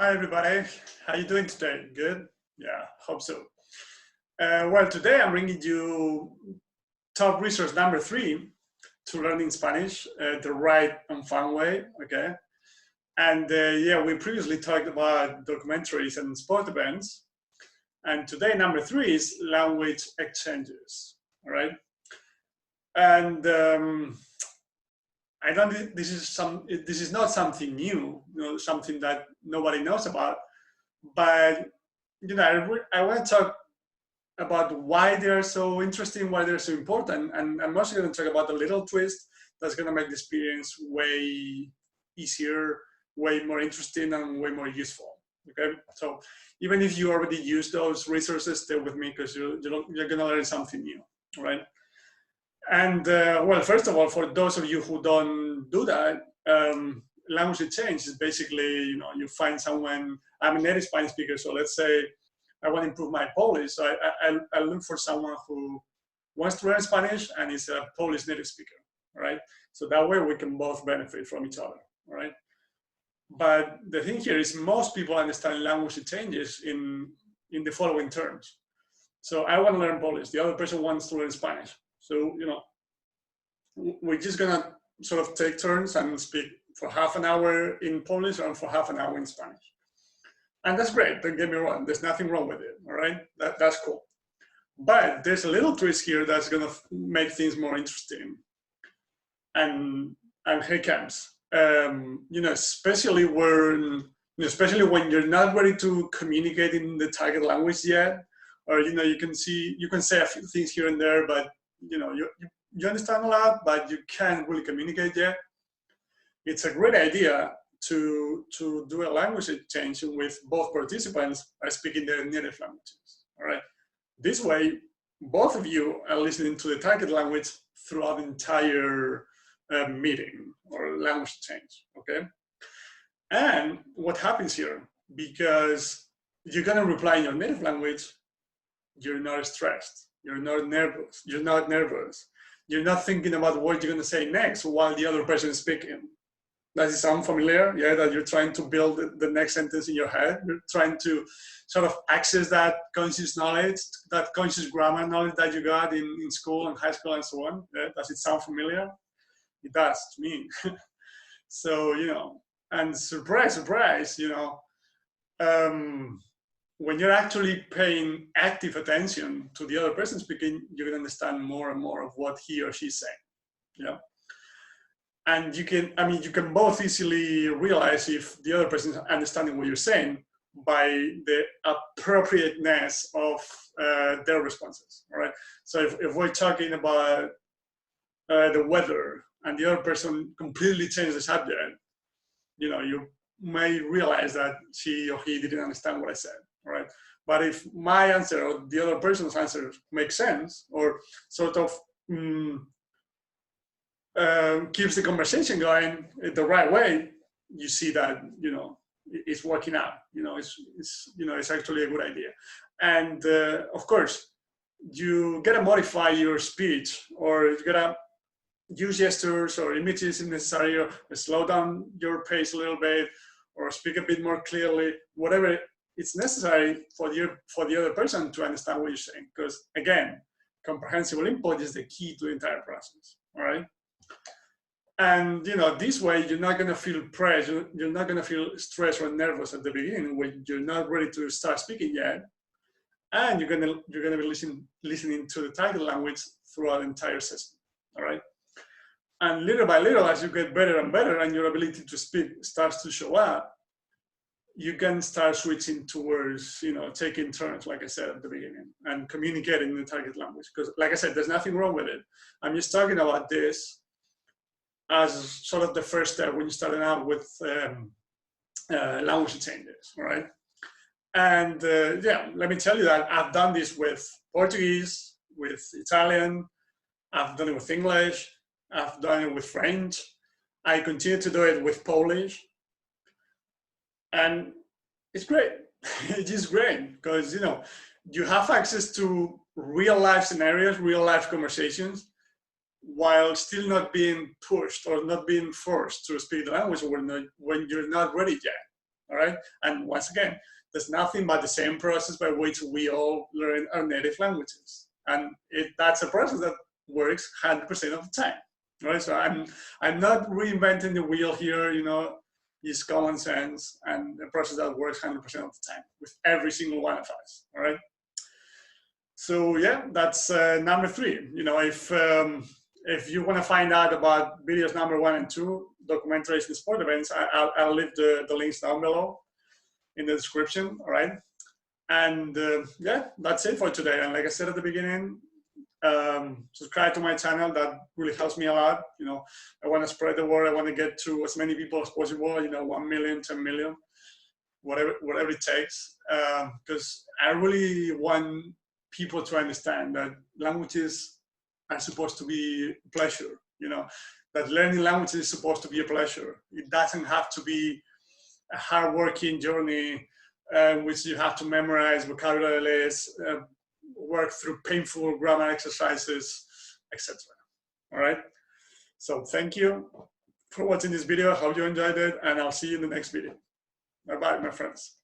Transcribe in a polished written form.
Hi, everybody. How you doing today? Good? Yeah, hope so. Well, today I'm bringing you top resource number 3 to learning Spanish the right and fun way, okay? And yeah, we previously talked about documentaries and sport events. And today, number 3 is language exchanges, all right? And I don't think this is not something new, something that nobody knows about, but I want to talk about why they're so interesting, why they're so important, and I'm also going to talk about a little twist that's going to make the experience way easier, way more interesting, and way more useful. Okay, so even if you already use those resources, stay with me because you're going to learn something new, right? And well, first of all, for those of you who don't do that, language exchange is basically, you find someone. I'm a native Spanish speaker, so let's say I want to improve my Polish. So I look for someone who wants to learn Spanish and is a Polish native speaker, right? So that way we can both benefit from each other, right? But the thing here is most people understand language exchanges in the following terms. So I want to learn Polish. The other person wants to learn Spanish. So, we're just gonna sort of take turns and speak for half an hour in Polish and for half an hour in Spanish. And that's great, don't get me wrong, there's nothing wrong with it, all right? That's cool. But there's a little twist here that's gonna make things more interesting. And here comes, especially when you're not ready to communicate in the target language yet, or you can say a few things here and there, but you understand a lot, but you can't really communicate yet. It's a great idea to do a language exchange with both participants speaking their native languages. All right. This way, both of you are listening to the target language throughout the entire meeting or language exchange. Okay. And what happens here, because you're going to reply in your native language, you're not stressed, you're not nervous, you're not thinking about what you're going to say next while the other person is speaking. Does it sound familiar? Yeah, that you're trying to build the next sentence in your head. You're trying to sort of access that conscious knowledge, that conscious grammar knowledge that you got in school and high school and so on. Yeah? Does it sound familiar? It does to me. So, and surprise, when you're actually paying active attention to the other person speaking, you can understand more and more of what he or she's saying. And you can both easily realize if the other person is understanding what you're saying by the appropriateness of their responses. All right. So if we're talking about the weather and the other person completely changed the subject, you may realize that she or he didn't understand what I said. All right. But if my answer or the other person's answer makes sense or sort of keeps the conversation going the right way, you see that it's working out. It's actually a good idea. And of course, you gotta modify your speech, or you gotta use gestures or images if necessary, or slow down your pace a little bit, or speak a bit more clearly. Whatever it's necessary for the other person to understand what you're saying. Because again, comprehensible input is the key to the entire process. All right. And this way you're not going to feel pressure, you're not going to feel stressed or nervous at the beginning when you're not ready to start speaking yet, and you're going to be listening to the target language throughout the entire session. All right. And little by little, as you get better and better, and your ability to speak starts to show up, you can start switching towards taking turns, like I said at the beginning, and communicating in the target language. Because, like I said, there's nothing wrong with it. I'm just talking about this as sort of the first step when you're starting out with language changes, right? And yeah, let me tell you that I've done this with Portuguese, with Italian, I've done it with English, I've done it with French, I continue to do it with Polish, and it's great. It's just great because you have access to real life scenarios, real life conversations, while still not being pushed or not being forced to speak the language when you're not ready yet. all right? And once again, there's nothing but the same process by which we all learn our native languages. And that's a process that works 100% of the time, right? So I'm not reinventing the wheel here, you know, it's common sense and a process that works 100% of the time with every single one of us, all right? So yeah, that's number 3. You know, if you want to find out about videos number 1 and 2, documentaries and sport events, I'll leave the links down below in the description, all right? And yeah, that's it for today. And like I said at the beginning, subscribe to my channel. That really helps me a lot. You know, I want to spread the word. I want to get to as many people as possible, you know, 1 million, 10 million, whatever it takes. Because I really want people to understand that languages are supposed to be a pleasure, you know, that learning languages is supposed to be a pleasure. It doesn't have to be a hard-working journey which you have to memorize vocabulary lists, work through painful grammar exercises, etc. All right. So thank you for watching this video. I hope you enjoyed it, and I'll see you in the next video. Bye-bye, my friends.